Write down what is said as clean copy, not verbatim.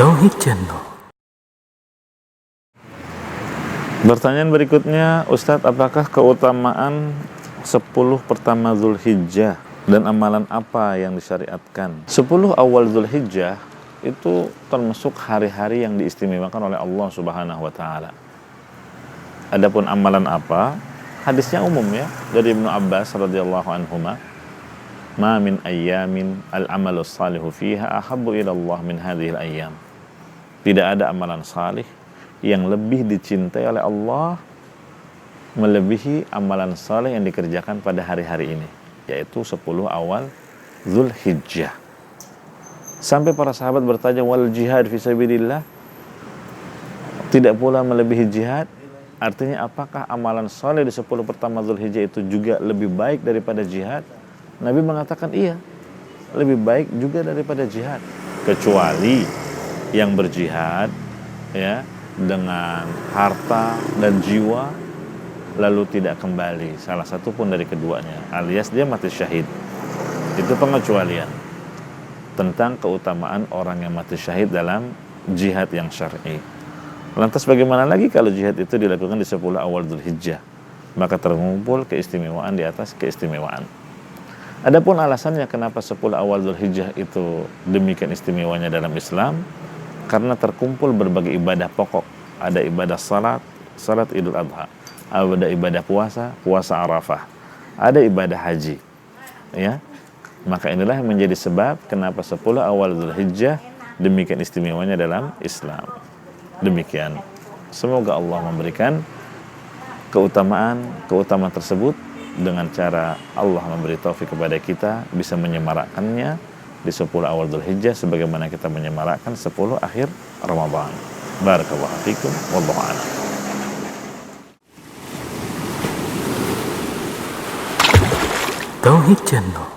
Tauhid Channel. Pertanyaan berikutnya, Ustadz, apakah keutamaan 10 pertama Zulhijjah dan amalan apa yang disyariatkan? 10 awal Zulhijjah itu termasuk hari-hari yang diistimewakan oleh Allah Subhanahu wa taala. Adapun amalan apa? Hadisnya umum ya, dari Ibnu Abbas radhiyallahu anhuma, "Ma min ayyamin al-amalus salihu fiha ahabbu ila Allah min hadhil ayyam." Tidak ada amalan salih yang lebih dicintai oleh Allah melebihi amalan saleh yang dikerjakan pada hari-hari ini, yaitu 10 awal Zulhijjah. Sampai para sahabat bertanya, wal jihad fisabilillah, tidak pula melebihi jihad? Artinya apakah amalan saleh di 10 pertama Zulhijjah itu juga lebih baik daripada jihad? Nabi mengatakan iya, lebih baik juga daripada jihad, kecuali yang berjihad ya dengan harta dan jiwa lalu tidak kembali salah satu pun dari keduanya, alias dia mati syahid. Itu pengecualian tentang keutamaan orang yang mati syahid dalam jihad yang syar'i. Lantas bagaimana lagi kalau jihad itu dilakukan di 10 awal Dzulhijjah? Maka terkumpul keistimewaan di atas keistimewaan. Adapun alasannya kenapa 10 awal Dzulhijjah itu demikian istimewanya dalam Islam, karena terkumpul berbagai ibadah pokok. Ada ibadah salat Idul Adha, ada ibadah puasa Arafah, ada ibadah haji. Ya. Maka inilah yang menjadi sebab kenapa 10 awal Dzulhijjah demikian istimewanya dalam Islam. Demikian. Semoga Allah memberikan keutamaan tersebut dengan cara Allah memberi taufik kepada kita bisa menyemarakkannya di 10 awal Dzulhijjah sebagaimana kita menyemarakkan 10 akhir Ramadan. Barakallahu fikum, wallahu a'lam. Tauhid Channel.